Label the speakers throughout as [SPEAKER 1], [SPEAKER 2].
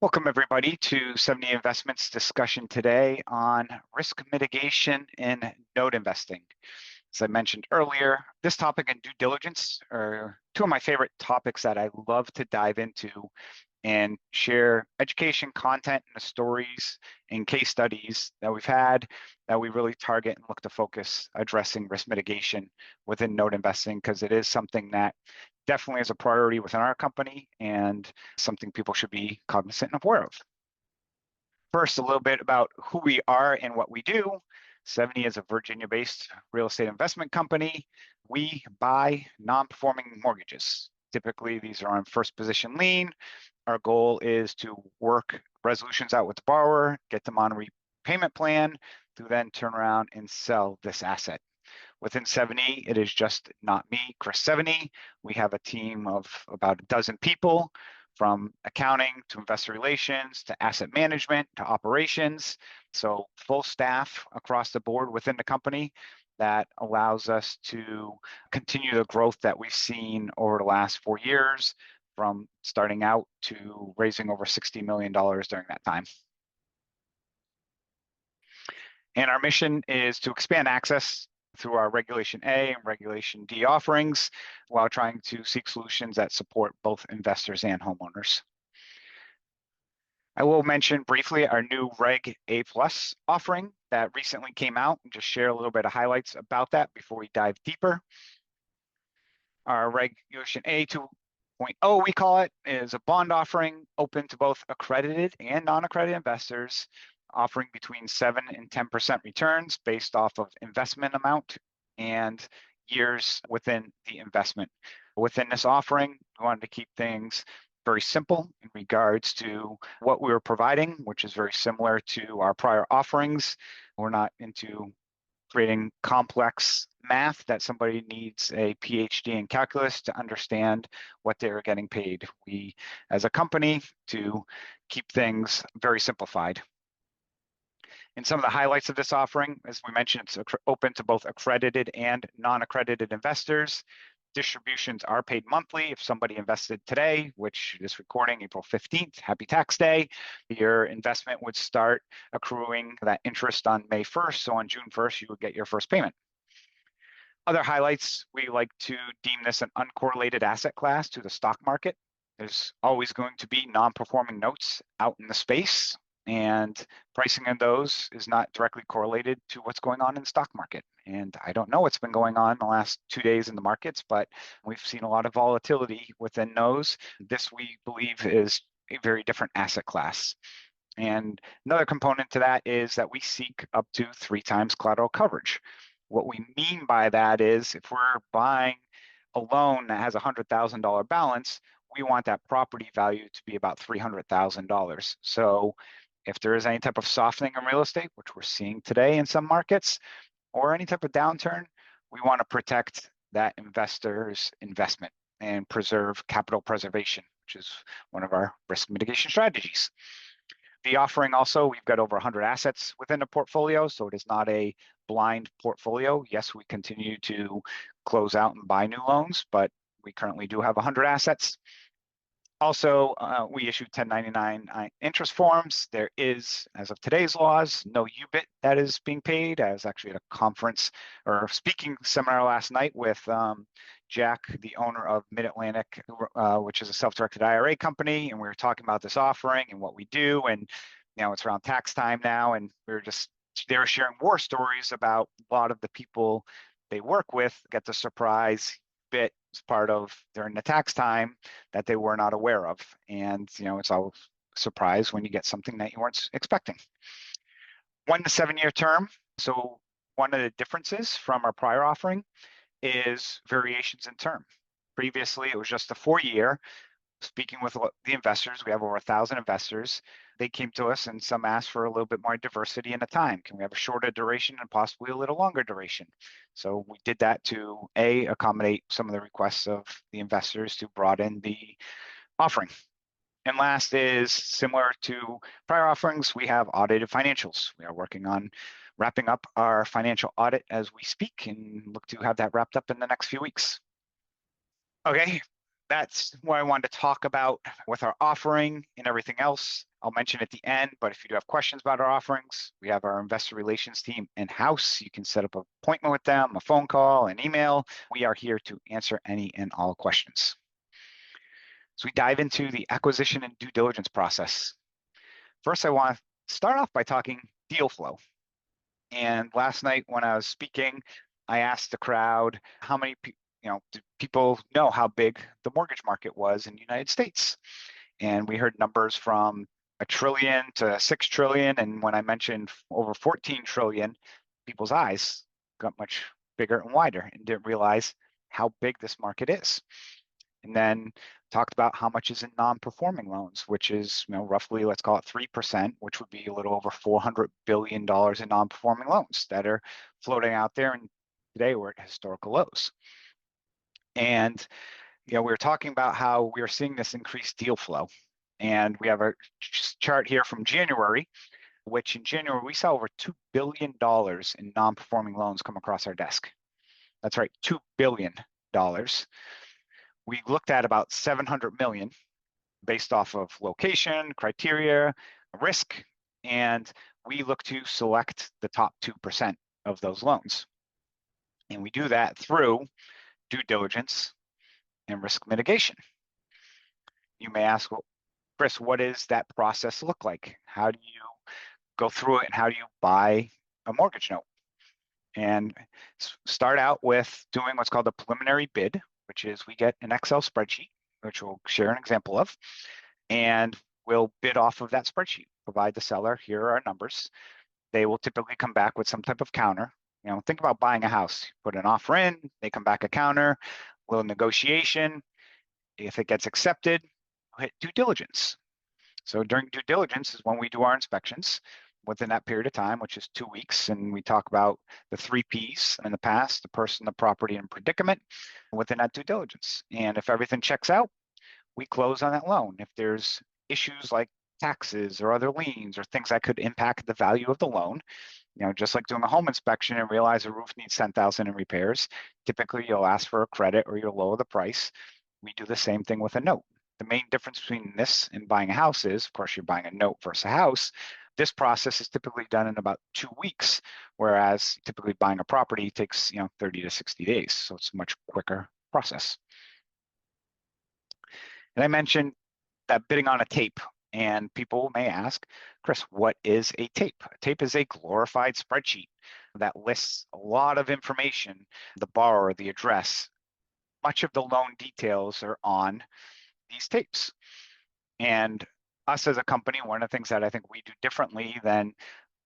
[SPEAKER 1] Welcome everybody to Seveney Investments discussion today on risk mitigation in note investing. As I mentioned earlier, this topic and due diligence are two of my favorite topics that I love to dive into and share education, content, and the stories and case studies that we've had that we really target and look to focus addressing risk mitigation within note investing, because it is something that definitely is a priority within our company and something people should be cognizant and aware of. First, a little bit about who we are and what we do. Seveney is a Virginia-based real estate investment company. We buy non-performing mortgages. Typically, these are on first position lien. Our goal is to work resolutions out with the borrower, get them on a repayment plan, to then turn around and sell this asset. Within Seveney, it is just not me, Chris Seveney. We have a team of about a dozen people, from accounting to investor relations to asset management to operations. So full staff across the board within the company that allows us to continue the growth that we've seen over the last 4 years, from starting out to raising over $60 million during that time. And our mission is to expand access through our Regulation A and Regulation D offerings, while trying to seek solutions that support both investors and homeowners. I will mention briefly our new Reg A Plus offering that recently came out, and just share a little bit of highlights about that before we dive deeper. Our Regulation A 2.0, we call it, is a bond offering open to both accredited and non-accredited investors, offering between 7 and 10% returns based off of investment amount and years within the investment. Within this offering, we wanted to keep things very simple in regards to what we were providing, which is very similar to our prior offerings. We're not into creating complex math that somebody needs a PhD in calculus to understand what they're getting paid. We, as a company, to keep things very simplified. And some of the highlights of this offering, as we mentioned, it's open to both accredited and non-accredited investors. Distributions are paid monthly. If somebody invested today, which is recording April 15th, happy tax day, your investment would start accruing that interest on May 1st. So on June 1st, you would get your first payment. Other highlights, we like to deem this an uncorrelated asset class to the stock market. There's always going to be non-performing notes out in the space, and pricing of those is not directly correlated to what's going on in the stock market. And I don't know what's been going on the last 2 days in the markets, but we've seen a lot of volatility within those. This, we believe, is a very different asset class. And another component to that is that we seek up to 3 times collateral coverage. What we mean by that is, if we're buying a loan that has a $100,000 balance, we want that property value to be about $300,000. So if there is any type of softening in real estate, which we're seeing today in some markets, or any type of downturn, we want to protect that investor's investment and preserve capital preservation, which is one of our risk mitigation strategies. The offering also, we've got over 100 assets within the portfolio, so it is not a blind portfolio. Yes, we continue to close out and buy new loans, but we currently do have 100 assets. Also, we issue 1099 interest forms. There is, as of today's laws, no UBIT that is being paid. I was actually at a conference or speaking seminar last night with Jack, the owner of Mid-Atlantic, which is a self-directed IRA company, and we were talking about this offering and what we do. And it's around tax time now, and they were sharing war stories about a lot of the people they work with get the surprise bit as part of during the tax time that they were not aware of. And it's always a surprise when you get something that you weren't expecting. 1 to 7 year term. So one of the differences from our prior offering is variations in term. Previously, it was just a 4-year. Speaking with the investors, we have over 1,000 investors. They came to us and some asked for a little bit more diversity in the time. Can we have a shorter duration and possibly a little longer duration? So we did that to accommodate some of the requests of the investors to broaden the offering. And last is similar to prior offerings, we have audited financials. We are working on wrapping up our financial audit as we speak and look to have that wrapped up in the next few weeks. Okay. that's what I wanted to talk about with our offering and everything else. I'll mention at the end, but if you do have questions about our offerings, we have our investor relations team in-house. You can set up an appointment with them, a phone call, an email. We are here to answer any and all questions. So we dive into the acquisition and due diligence process. First, I want to start off by talking deal flow. And last night when I was speaking, I asked the crowd how many do people know how big the mortgage market was in the United States? And we heard numbers from $1 trillion to $6 trillion. And when I mentioned over 14 trillion, people's eyes got much bigger and wider and didn't realize how big this market is. And then talked about how much is in non-performing loans, which is roughly, let's call it 3%, which would be a little over $400 billion in non-performing loans that are floating out there. And today we're at historical lows. And we were talking about how we are seeing this increased deal flow. And we have a chart here from January, which in January we saw over $2 billion in non-performing loans come across our desk. That's right, $2 billion. We looked at about 700 million based off of location, criteria, risk, and we look to select the top 2% of those loans. And we do that through due diligence and risk mitigation. You may ask, well, Chris, what does that process look like? How do you go through it and how do you buy a mortgage note? And start out with doing what's called a preliminary bid, which is we get an Excel spreadsheet, which we'll share an example of, and we'll bid off of that spreadsheet, provide the seller, here are our numbers. They will typically come back with some type of counter. Think about buying a house, put an offer in, they come back a counter, little negotiation. If it gets accepted, we'll hit due diligence. So during due diligence is when we do our inspections within that period of time, which is 2 weeks. And we talk about the 3 Ps in the past, the person, the property, and predicament within that due diligence. And if everything checks out, we close on that loan. If there's issues like taxes or other liens or things that could impact the value of the loan, just like doing a home inspection and realize a roof needs 10,000 in repairs, typically you'll ask for a credit or you'll lower the price. We do the same thing with a note. The main difference between this and buying a house is, of course, you're buying a note versus a house. This process is typically done in about 2 weeks, whereas typically buying a property takes 30 to 60 days. So it's a much quicker process. And I mentioned that bidding on a tape, and people may ask, Chris, what is a tape? A tape is a glorified spreadsheet that lists a lot of information, the borrower, the address. Much of the loan details are on these tapes. And us as a company, one of the things that I think we do differently than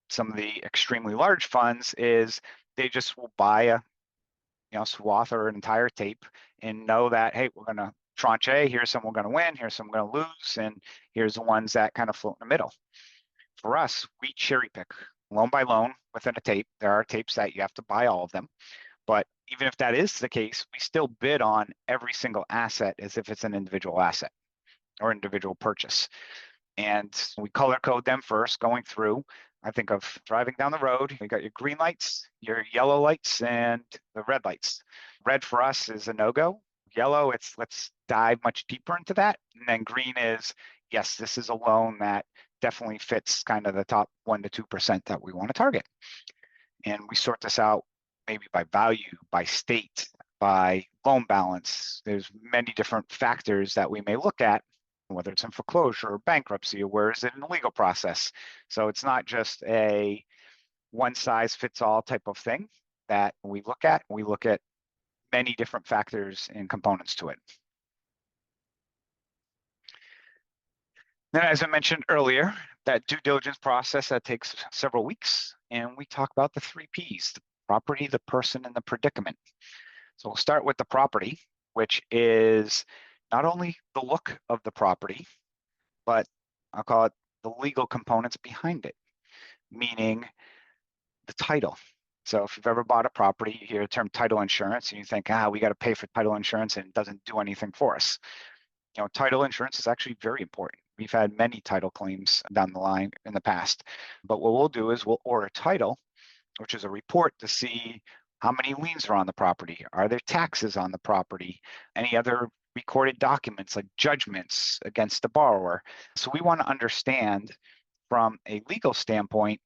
[SPEAKER 1] some of the extremely large funds is they just will buy a swath or an entire tape and know that, hey, we're going to tranche A, here's some we're going to win, here's some we're going to lose, and here's the ones that kind of float in the middle. For us, we cherry pick loan by loan within a tape. There are tapes that you have to buy all of them. But even if that is the case, we still bid on every single asset as if it's an individual asset or individual purchase. And we color code them first going through. I think of driving down the road, you got your green lights, your yellow lights, and the red lights. Red for us is a no-go. Yellow, it's let's dive much deeper into that. And then green is, yes, this is a loan that definitely fits kind of the top 1% to 2% that we want to target. And we sort this out maybe by value, by state, by loan balance. There's many different factors that we may look at, whether it's in foreclosure or bankruptcy, or where is it in the legal process. So it's not just a one size fits all type of thing that we look at. We look at many different factors and components to it. Then, as I mentioned earlier, that due diligence process that takes several weeks, and we talk about the 3 Ps, the property, the person, and the predicament. So we'll start with the property, which is not only the look of the property, but I'll call it the legal components behind it, meaning the title. So if you've ever bought a property, you hear the term title insurance and you think, we got to pay for title insurance and it doesn't do anything for us. Title insurance is actually very important. We've had many title claims down the line in the past, but what we'll do is we'll order title, which is a report to see how many liens are on the property. Are there taxes on the property? Any other recorded documents like judgments against the borrower. So we want to understand from a legal standpoint,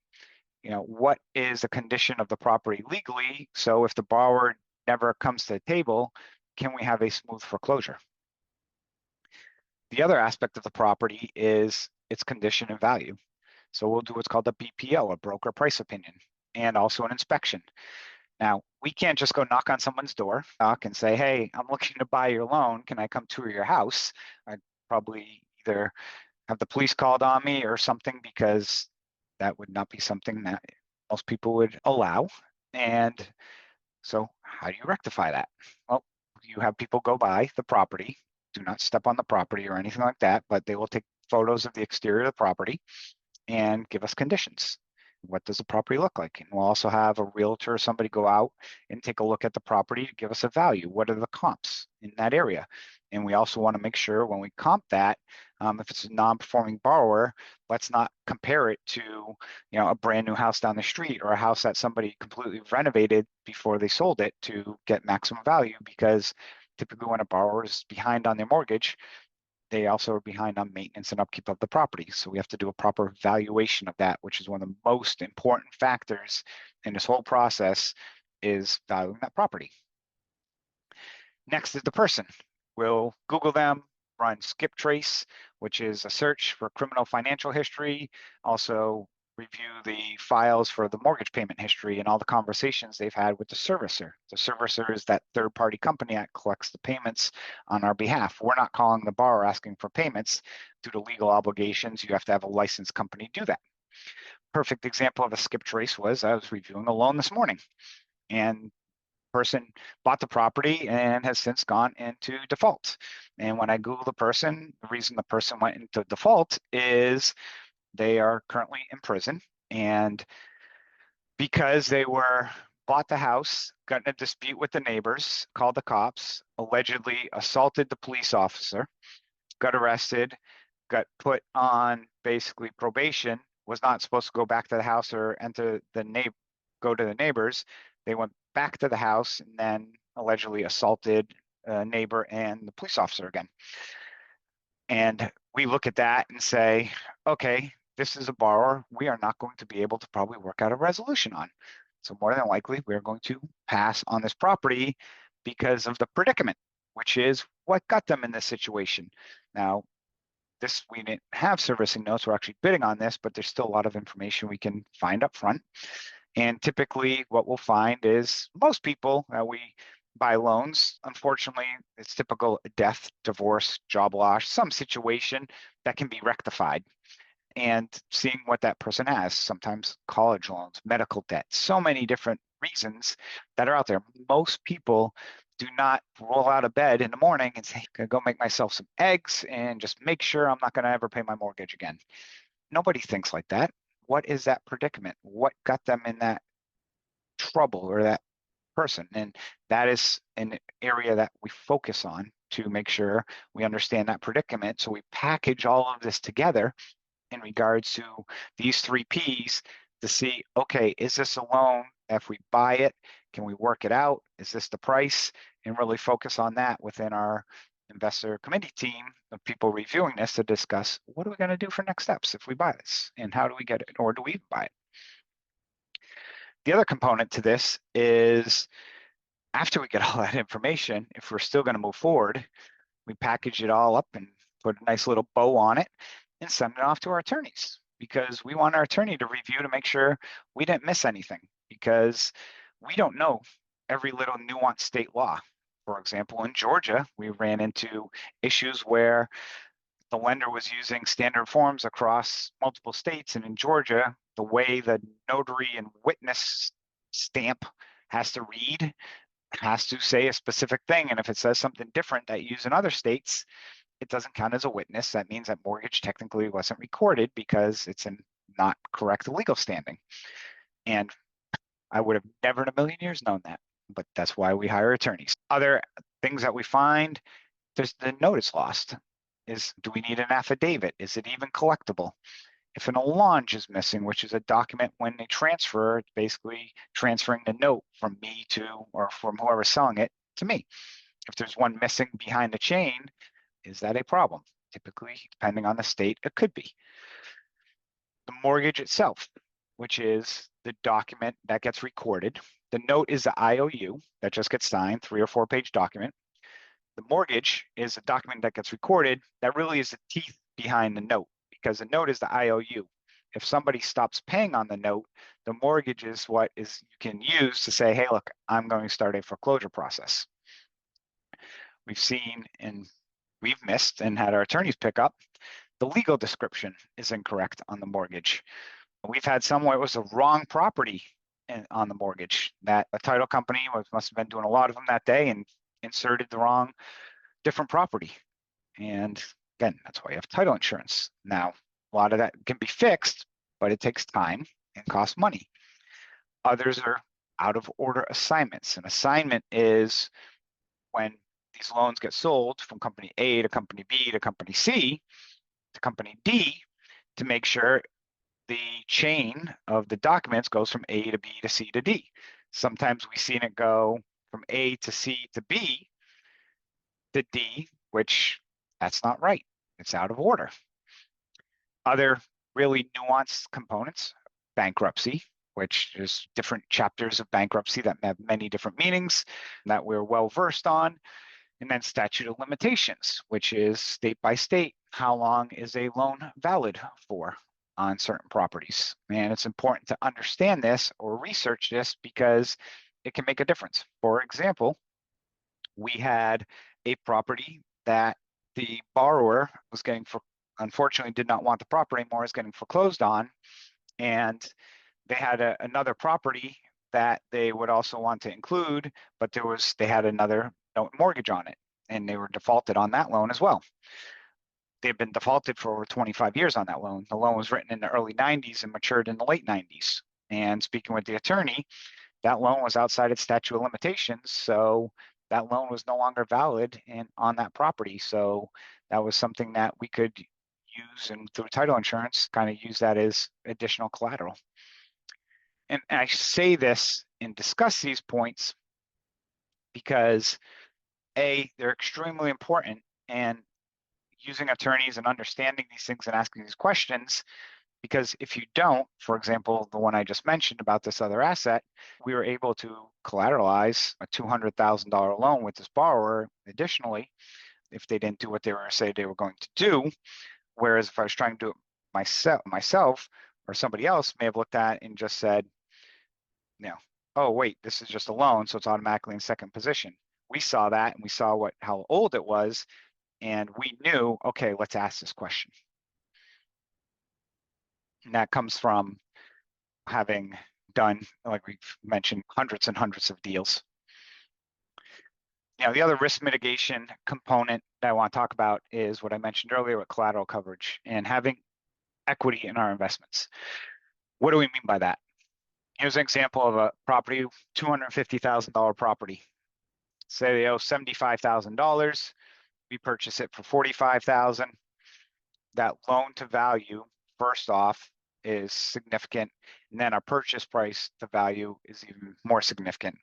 [SPEAKER 1] what is the condition of the property legally? So if the borrower never comes to the table, can we have a smooth foreclosure? The other aspect of the property is its condition and value. So we'll do what's called a BPO, a broker price opinion, and also an inspection. Now, we can't just go knock on someone's door, knock and say, hey, I'm looking to buy your loan. Can I come tour your house? I'd probably either have the police called on me or something, because that would not be something that most people would allow. And so how do you rectify that? Well, you have people go by the property, do not step on the property or anything like that, but they will take photos of the exterior of the property and give us conditions. What does the property look like? And we'll also have a realtor or somebody go out and take a look at the property to give us a value. What are the comps in that area? And we also want to make sure when we comp that, if it's a non-performing borrower, let's not compare it to a brand new house down the street or a house that somebody completely renovated before they sold it to get maximum value, because typically when a borrower is behind on their mortgage, they also are behind on maintenance and upkeep of the property. So we have to do a proper valuation of that, which is one of the most important factors in this whole process, is valuing that property. Next is the person. We'll Google them, run skip trace, which is a search for criminal financial history, also review the files for the mortgage payment history and all the conversations they've had with the servicer. The servicer is that third-party company that collects the payments on our behalf. We're not calling the borrower asking for payments. Due to legal obligations, you have to have a licensed company do that. Perfect example of a skip trace was I was reviewing a loan this morning, and person bought the property and has since gone into default. And when I Google the person, the reason the person went into default is they are currently in prison, and because they bought the house, got in a dispute with the neighbors, called the cops, allegedly assaulted the police officer, got arrested, got put on basically probation, was not supposed to go back to the house or go to the neighbors. They went back to the house and then allegedly assaulted a neighbor and the police officer again. And we look at that and say, okay, this is a borrower we are not going to be able to probably work out a resolution on. So more than likely, we're going to pass on this property because of the predicament, which is what got them in this situation. Now, we didn't have servicing notes. We're actually bidding on this, but there's still a lot of information we can find up front. And typically what we'll find is most people that we buy loans, unfortunately, it's typical death, divorce, job loss, some situation that can be rectified. And seeing what that person has, sometimes college loans, medical debt, so many different reasons that are out there. Most people do not roll out of bed in the morning and say, I'm gonna go make myself some eggs and just make sure I'm not gonna ever pay my mortgage again. Nobody thinks like that. What is that predicament? What got them in that trouble or that person? And that is an area that we focus on to make sure we understand that predicament. So we package all of this together in regards to these 3 Ps to see, okay, is this a loan? If we buy it, can we work it out? Is this the price? And really focus on that within our investor committee team of people reviewing this to discuss what are we going to do for next steps if we buy this, and how do we get it, or do we even buy it? The other component to this is after we get all that information, if we're still going to move forward, we package it all up and put a nice little bow on it and send it off to our attorneys, because we want our attorney to review to make sure we didn't miss anything, because we don't know every little nuanced state law. For example, in Georgia, we ran into issues where the lender was using standard forms across multiple states. And in Georgia, the way the notary and witness stamp has to read has to say a specific thing. And if it says something different that you use in other states, it doesn't count as a witness. That means that mortgage technically wasn't recorded because it's in not correct legal standing. And I would have never in a million years known that, but that's why we hire attorneys. Other things that we find, there's the notice lost. Do we need an affidavit? Is it even collectible? If an allonge is missing, which is a document when they transfer, it's basically transferring the note from me to, or from whoever's selling it to me. If there's one missing behind the chain, is that a problem? Typically, depending on the state, it could be. The mortgage itself, which is the document that gets recorded. The note is the IOU that just gets signed, 3 or 4 page document. The mortgage is a document that gets recorded that really is the teeth behind the note, because the note is the IOU. If somebody stops paying on the note, the mortgage is what is you can use to say, hey, look, I'm going to start a foreclosure process. We've seen and we've missed and had our attorneys pick up, the legal description is incorrect on the mortgage. We've had some where it was the wrong property on the mortgage, that a title company must have been doing a lot of them that day and inserted the wrong different property. And again, that's why you have title insurance. Now, a lot of that can be fixed, but it takes time and costs money. Others are out of order assignments. An assignment is when these loans get sold from company A to company B to company C to company D to make sure the chain of the documents goes from A to B to C to D. Sometimes we've seen it go from A to C to B to D, which that's not right. It's out of order. Other really nuanced components, bankruptcy, which is different chapters of bankruptcy that have many different meanings that we're well versed on. And then statute of limitations, which is state by state, how long is a loan valid for on certain properties? And it's important to understand this or research this because it can make a difference. For example, we had a property that the borrower was getting unfortunately did not want the property anymore, is getting foreclosed on. And they had another property that they would also want to include, but they had another note mortgage on it, and they were defaulted on that loan as well. They've been defaulted for over 25 years on that loan. The loan was written in the early 90s and matured in the late 90s. And speaking with the attorney, that loan was outside its statute of limitations, so that loan was no longer valid on that property. So that was something that we could use, and through title insurance, kind of use that as additional collateral. And I say this and discuss these points because A, they're extremely important, and using attorneys and understanding these things and asking these questions, because if you don't, for example, the one I just mentioned about this other asset, we were able to collateralize a $200,000 loan with this borrower additionally, if they didn't do what they were say they were going to do. Whereas if I was trying to do it myself or somebody else may have looked at and just said, oh, wait, this is just a loan, so it's automatically in second position. We saw that and we saw how old it was, and we knew, okay, let's ask this question. And that comes from having done, like we've mentioned, hundreds and hundreds of deals. The other risk mitigation component that I want to talk about is what I mentioned earlier with collateral coverage and having equity in our investments. What do we mean by that? Here's an example of a property, $250,000 property. Say they owe $75,000. We purchase it for $45,000. That loan to value, first off, is significant, and then our purchase price to value is even more significant.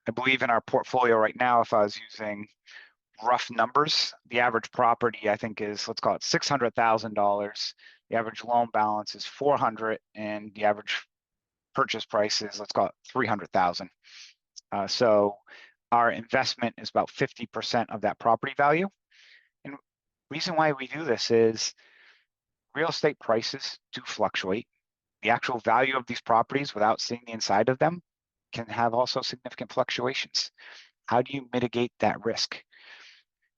[SPEAKER 1] I believe in our portfolio right now, if I was using rough numbers, the average property I think is, let's call it $600,000. The average loan balance is $400,000, and the average purchase price is, let's call it $300,000. So our investment is about 50% of that property value. And the reason why we do this is real estate prices do fluctuate. The actual value of these properties without seeing the inside of them can have also significant fluctuations. How do you mitigate that risk?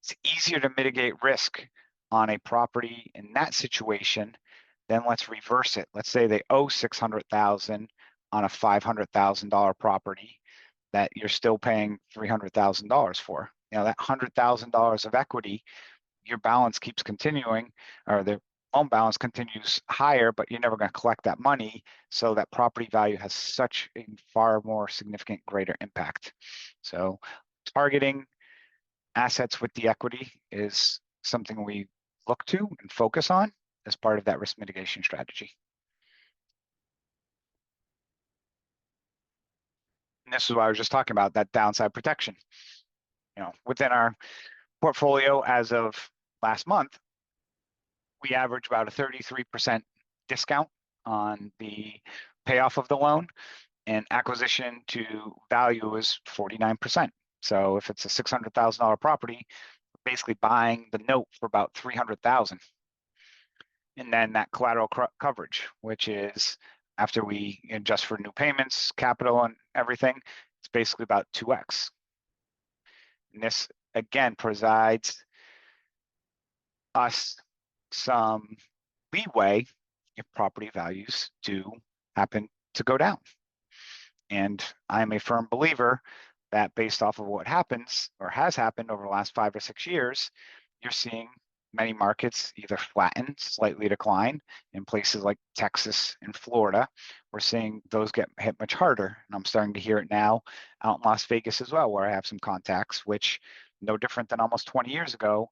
[SPEAKER 1] It's easier to mitigate risk on a property in that situation than let's reverse it. Let's say they owe $600,000 on a $500,000 property that you're still paying $300,000 for. That $100,000 of equity, your balance keeps continuing, or the loan balance continues higher, but you're never going to collect that money. So that property value has such a far more significant, greater impact. So targeting assets with the equity is something we look to and focus on as part of that risk mitigation strategy. And this is what I was just talking about, that downside protection. within our portfolio as of last month, we average about a 33% discount on the payoff of the loan, and acquisition to value is 49%. So if it's a $600,000 property, we're basically buying the note for about $300,000. And then that collateral coverage, which is after we adjust for new payments, capital, and everything, it's basically about 2x. And this, again, provides us some leeway if property values do happen to go down. And I'm a firm believer that based off of what happens or has happened over the last 5 or 6 years, you're seeing many markets either flatten, slightly decline. In places like Texas and Florida, we're seeing those get hit much harder. And I'm starting to hear it now out in Las Vegas as well, where I have some contacts, which no different than almost 20 years ago,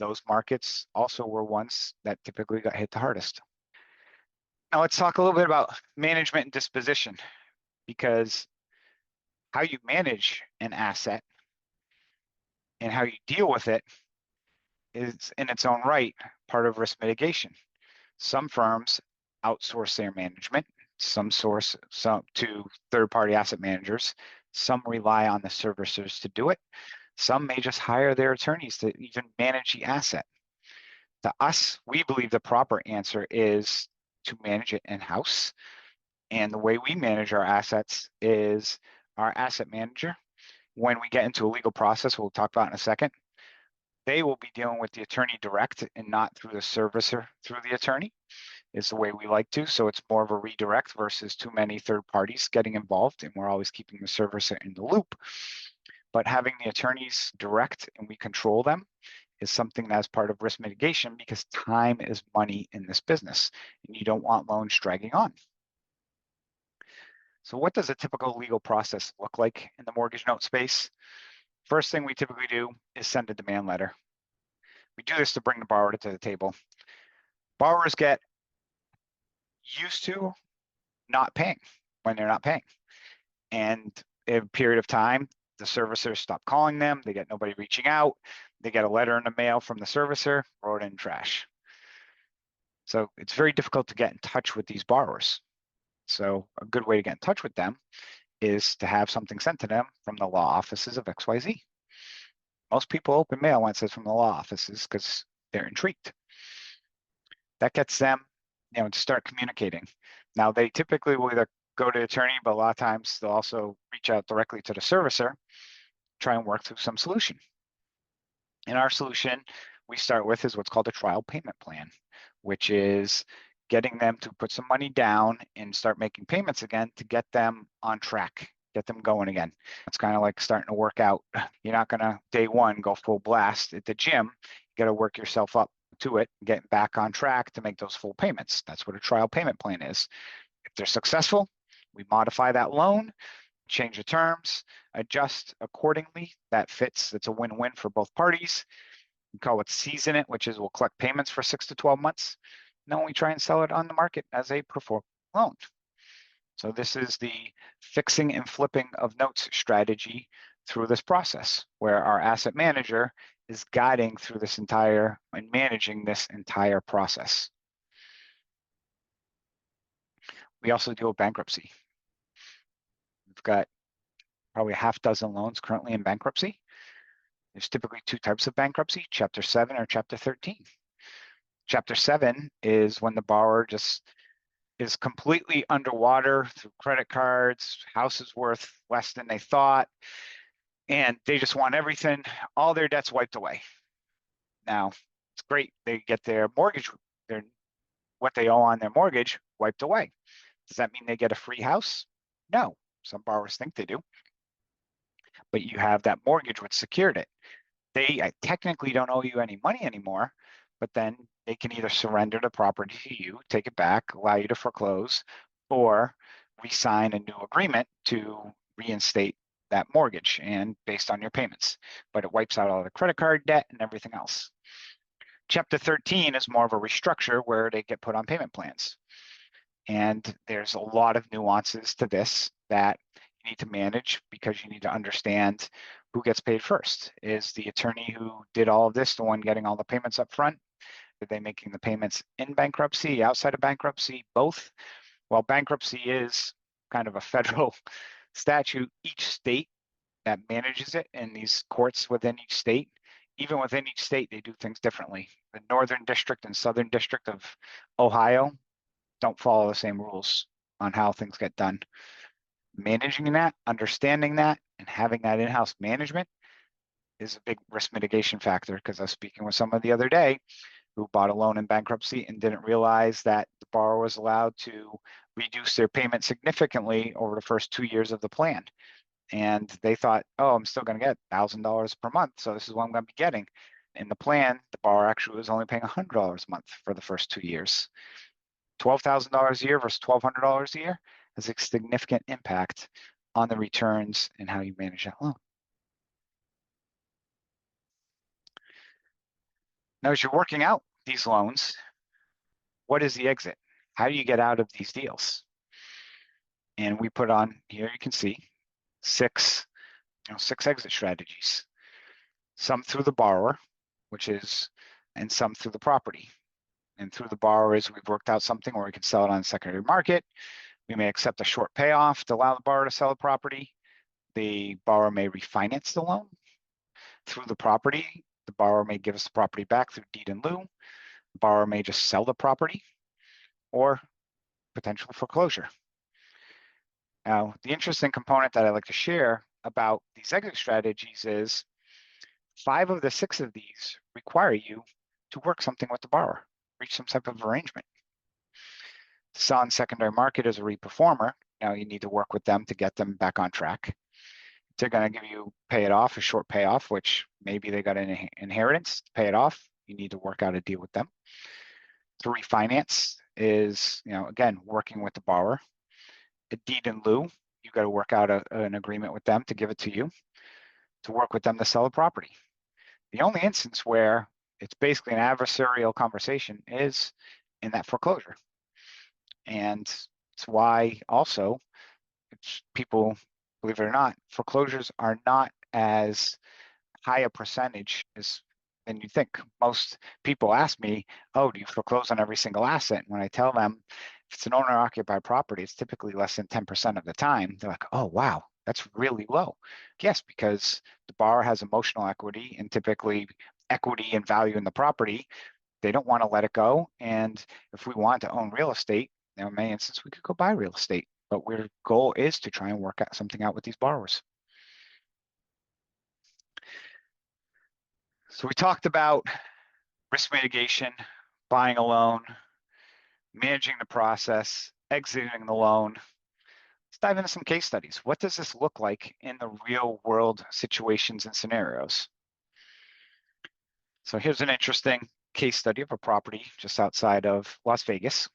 [SPEAKER 1] those markets also were ones that typically got hit the hardest. Now let's talk a little bit about management and disposition, because how you manage an asset and how you deal with it is in its own right part of risk mitigation. Some firms outsource their management, some source some to third-party asset managers, some rely on the servicers to do it, some may just hire their attorneys to even manage the asset. To us, we believe the proper answer is to manage it in-house. And the way we manage our assets is our asset manager, when we get into a legal process, we'll talk about in a second, they will be dealing with the attorney direct and not through the servicer through the attorney, is the way we like to. So it's more of a redirect versus too many third parties getting involved, and we're always keeping the servicer in the loop. But having the attorneys direct and we control them is something that's part of risk mitigation, because time is money in this business and you don't want loans dragging on. So what does a typical legal process look like in the mortgage note space? First thing we typically do is send a demand letter. We do this to bring the borrower to the table. Borrowers get used to not paying when they're not paying. And in a period of time, the servicers stop calling them, they get nobody reaching out, they get a letter in the mail from the servicer, throw it in trash. So it's very difficult to get in touch with these borrowers. So a good way to get in touch with them is to have something sent to them from the law offices of XYZ. Most people open mail when it says from the law offices because they're intrigued. That gets them, to start communicating. Now they typically will either go to the attorney, but a lot of times they'll also reach out directly to the servicer, try and work through some solution. And our solution we start with is what's called a trial payment plan, which is getting them to put some money down and start making payments again to get them on track, get them going again. It's kind of like starting to work out. You're not going to day one go full blast at the gym. You got to work yourself up to it, get back on track to make those full payments. That's what a trial payment plan is. If they're successful, we modify that loan, change the terms, adjust accordingly. That fits. It's a win-win for both parties. We call it season it, which is we'll collect payments for 6 to 12 months. Then we try and sell it on the market as a performing loan. So this is the fixing and flipping of notes strategy through this process, where our asset manager is guiding through this entire and managing this entire process. We also deal with bankruptcy. We've got probably a half dozen loans currently in bankruptcy. There's typically 2 types of bankruptcy, Chapter 7 or Chapter 13. Chapter 7 is when the borrower just is completely underwater through credit cards, house is worth less than they thought, and they just want everything, all their debts wiped away. Now, it's great. They get their mortgage, what they owe on their mortgage wiped away. Does that mean they get a free house? No. Some borrowers think they do. But you have that mortgage which secured it. They technically don't owe you any money anymore, but then they can either surrender the property to you, take it back, allow you to foreclose, or re-sign a new agreement to reinstate that mortgage and based on your payments. But it wipes out all the credit card debt and everything else. Chapter 13 is more of a restructure where they get put on payment plans. And there's a lot of nuances to this that you need to manage, because you need to understand Who gets paid first? Is the attorney who did all of this the one getting all the payments up front? Are they making the payments in bankruptcy, outside of bankruptcy, both? Well, bankruptcy is kind of a federal statute. Each state that manages it, and these courts within each state, even within each state, they do things differently. The Northern District and Southern District of Ohio don't follow the same rules on how things get done. Managing that, understanding that, and having that in-house management is a big risk mitigation factor, because I was speaking with someone the other day who bought a loan in bankruptcy and didn't realize that the borrower was allowed to reduce their payment significantly over the first 2 years of the plan. And they thought, oh, I'm still going to get $1,000 per month, so this is what I'm going to be getting. In the plan, the borrower actually was only paying $100 a month for the first 2 years. $12,000 a year versus $1,200 a year has a significant impact on the returns and how you manage that loan. Now, as you're working out these loans, what is the exit? How do you get out of these deals? And we put on here, you can see six exit strategies. Some through the borrower, and some through the property. And through the borrower is we've worked out something where we can sell it on the secondary market. We may accept a short payoff to allow the borrower to sell the property. The borrower may refinance the loan. Through the property, the borrower may give us the property back through deed in lieu. The borrower may just sell the property, or potential foreclosure. Now, the interesting component that I like to share about these exit strategies is 5 of the 6 of these require you to work something with the borrower, reach some type of arrangement. To sell on secondary market as a reperformer, now you need to work with them to get them back on track. They're going to give you pay it off, a short payoff, which maybe they got an inheritance, pay it off. You need to work out a deal with them. To refinance is, again, working with the borrower. A deed in lieu, you got to work out an agreement with them to give it to you, to work with them to sell the property. The only instance where it's basically an adversarial conversation is in that foreclosure. And it's why also people, believe it or not, foreclosures are not as high a percentage than you think. Most people ask me, oh, do you foreclose on every single asset? And when I tell them if it's an owner-occupied property, it's typically less than 10% of the time. They're like, oh, wow, that's really low. Yes, because the borrower has emotional equity and typically equity and value in the property. They don't want to let it go. And if we want to own real estate, in many instances, we could go buy real estate. But our goal is to try and work out something out with these borrowers. So we talked about risk mitigation, buying a loan, managing the process, exiting the loan. Let's dive into some case studies. What does this look like in the real world situations and scenarios? So here's an interesting case study of a property just outside of Las Vegas.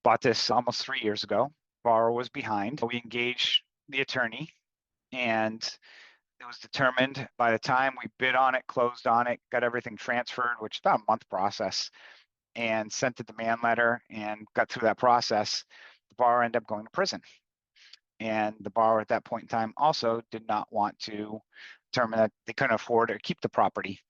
[SPEAKER 1] Bought this almost 3 years ago. Borrower was behind. We engaged the attorney, and it was determined by the time we bid on it, closed on it, got everything transferred, which is about a month process, and sent the demand letter and got through that process, the borrower ended up going to prison. And the borrower at that point in time also did not want to determine that they couldn't afford or keep the property.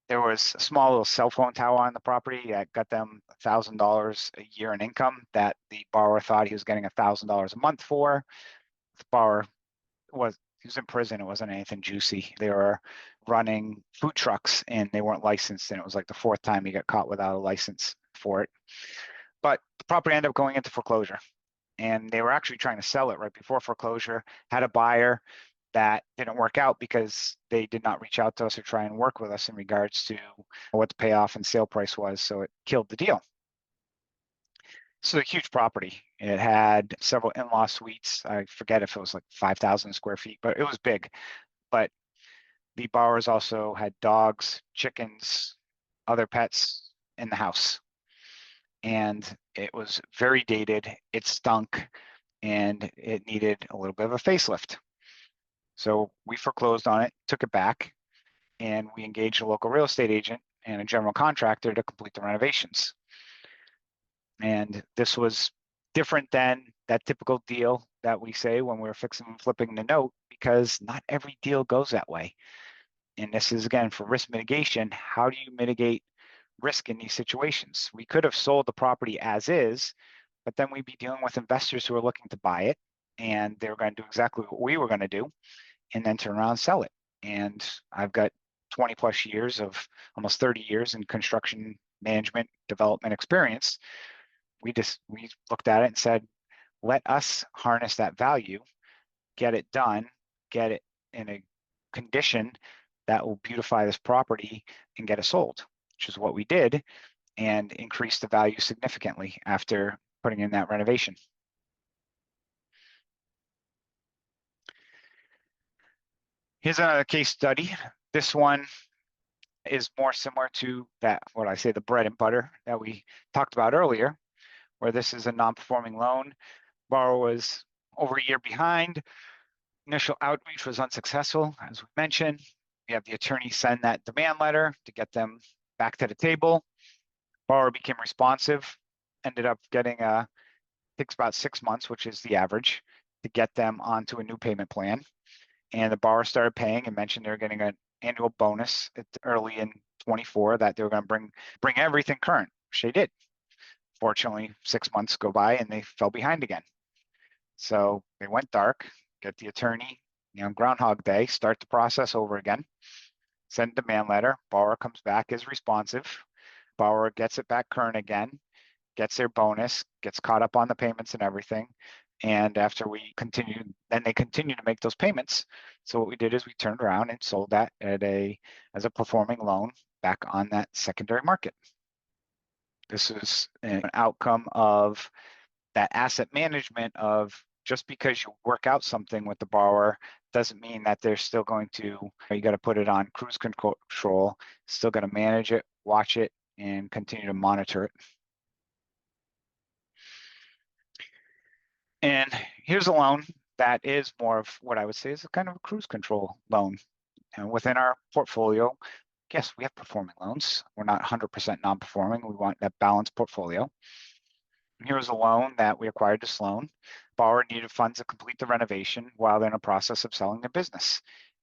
[SPEAKER 1] There was a small little cell phone tower on the property that got them $1,000 a year in income that the borrower thought he was getting $1,000 a month for. The borrower he was in prison. It wasn't anything juicy. They were running food trucks and they weren't licensed. And it was like the 4th time he got caught without a license for it. But the property ended up going into foreclosure. And they were actually trying to sell it right before foreclosure, had a buyer. That didn't work out because they did not reach out to us or try and work with us in regards to what the payoff and sale price was. So it killed the deal. So a huge property. It had several in-law suites. I forget if it was like 5,000 square feet, but it was big. But the borrowers also had dogs, chickens, other pets in the house. And it was very dated. It stunk and it needed a little bit of a facelift. So we foreclosed on it, took it back, and we engaged a local real estate agent and a general contractor to complete the renovations. And this was different than that typical deal that we say when we're fixing and flipping the note, because not every deal goes that way. And this is, again, for risk mitigation. How do you mitigate risk in these situations? We could have sold the property as is, but then we'd be dealing with investors who are looking to buy it, and they were going to do exactly what we were going to do, and then turn around and sell it. And I've got 20 plus years of almost 30 years in construction management development experience. We looked at it and said, let us harness that value, get it done, get it in a condition that will beautify this property and get it sold, which is what we did, and increase the value significantly after putting in that renovation. Here's another case study. This one is more similar to that, what I say, the bread and butter that we talked about earlier, where this is a non-performing loan. Borrower was over a year behind. Initial outreach was unsuccessful, as we mentioned. We have the attorney send that demand letter to get them back to the table. Borrower became responsive, ended up getting takes about 6 months, which is the average, to get them onto a new payment plan. And the borrower started paying and mentioned they were getting an annual bonus early in 24 that they were going to bring everything current, which they did. Fortunately, 6 months go by and they fell behind again. So they went dark, get the attorney, Groundhog Day, start the process over again, send a demand letter, borrower comes back as responsive, borrower gets it back current again, gets their bonus, gets caught up on the payments and everything. And after then they continue to make those payments. So what we did is we turned around and sold that as a performing loan back on that secondary market. This is an outcome of that asset management of, just because you work out something with the borrower doesn't mean that they're still going to, you got to put it on cruise control, still got to manage it, watch it, and continue to monitor it. And here's a loan that is more of what I would say is a kind of a cruise control loan. And within our portfolio, yes, we have performing loans. We're not 100% non-performing. We want that balanced portfolio. Here was a loan that we acquired to Sloan. Borrower needed funds to complete the renovation while they're in a process of selling their business.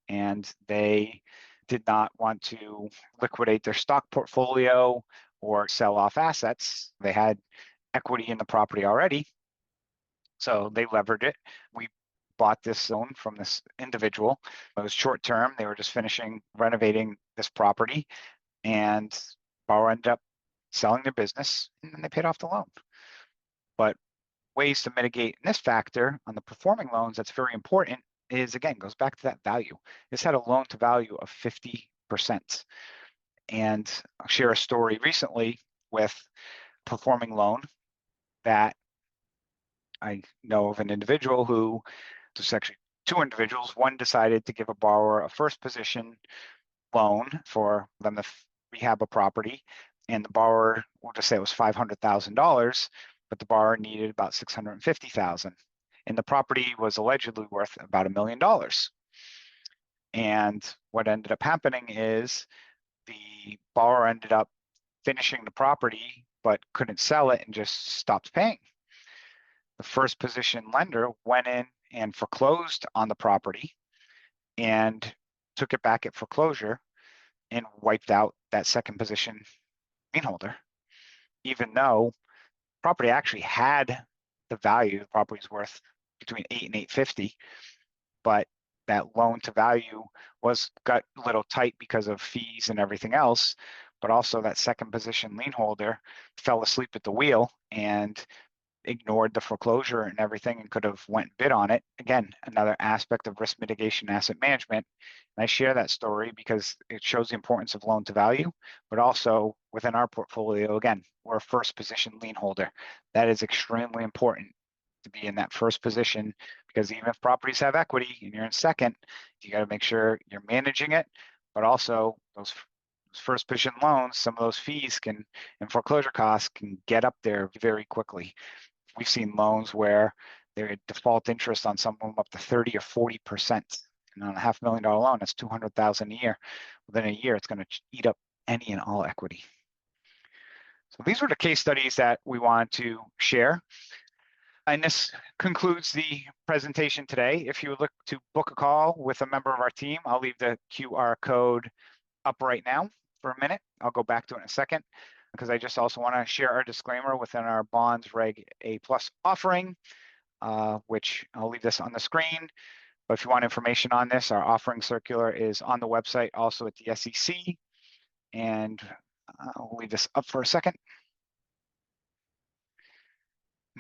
[SPEAKER 1] And they did not want to liquidate their stock portfolio or sell off assets. They had equity in the property already, so they levered it. We bought this loan from this individual. It was short term. They were just finishing renovating this property, and borrower ended up selling their business, and then they paid off the loan. But ways to mitigate this factor on the performing loans that's very important is, again, goes back to that value. This had a loan to value of 50%. And I'll share a story recently with performing loan that I know of an individual who, there's actually two individuals. One decided to give a borrower a first position loan for them to rehab a property. And the borrower, we'll just say it was $500,000, but the borrower needed about $650,000. And the property was allegedly worth about $1 million. And what ended up happening is the borrower ended up finishing the property, but couldn't sell it and just stopped paying. The first position lender went in and foreclosed on the property and took it back at foreclosure and wiped out that second position lien holder, even though property actually had the value. The property's worth between 8 and 850, but that loan to value got a little tight because of fees and everything else. But also that second position lien holder fell asleep at the wheel and ignored the foreclosure and everything and could have went and bid on it. Again, another aspect of risk mitigation asset management. And I share that story because it shows the importance of loan to value, but also within our portfolio, again, we're a first position lien holder. That is extremely important to be in that first position, because even if properties have equity and you're in second, you got to make sure you're managing it, but also those first position loans, some of those fees and foreclosure costs can get up there very quickly. We've seen loans where their default interest on some of them up to 30 or 40%. And on a $500,000 loan, that's $200,000 a year. Within a year, it's going to eat up any and all equity. So these were the case studies that we wanted to share. And this concludes the presentation today. If you would look to book a call with a member of our team, I'll leave the QR code up right now for a minute. I'll go back to it in a second because I just also want to share our disclaimer within our bonds Reg A+ offering, which I'll leave this on the screen. But if you want information on this, our offering circular is on the website, also at the SEC. And I'll leave this up for a second.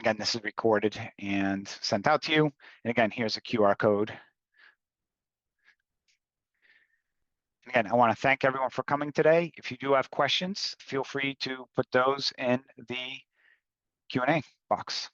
[SPEAKER 1] Again, this is recorded and sent out to you. And again, here's a QR code. Again, I want to thank everyone for coming today. If you do have questions, feel free to put those in the Q&A box.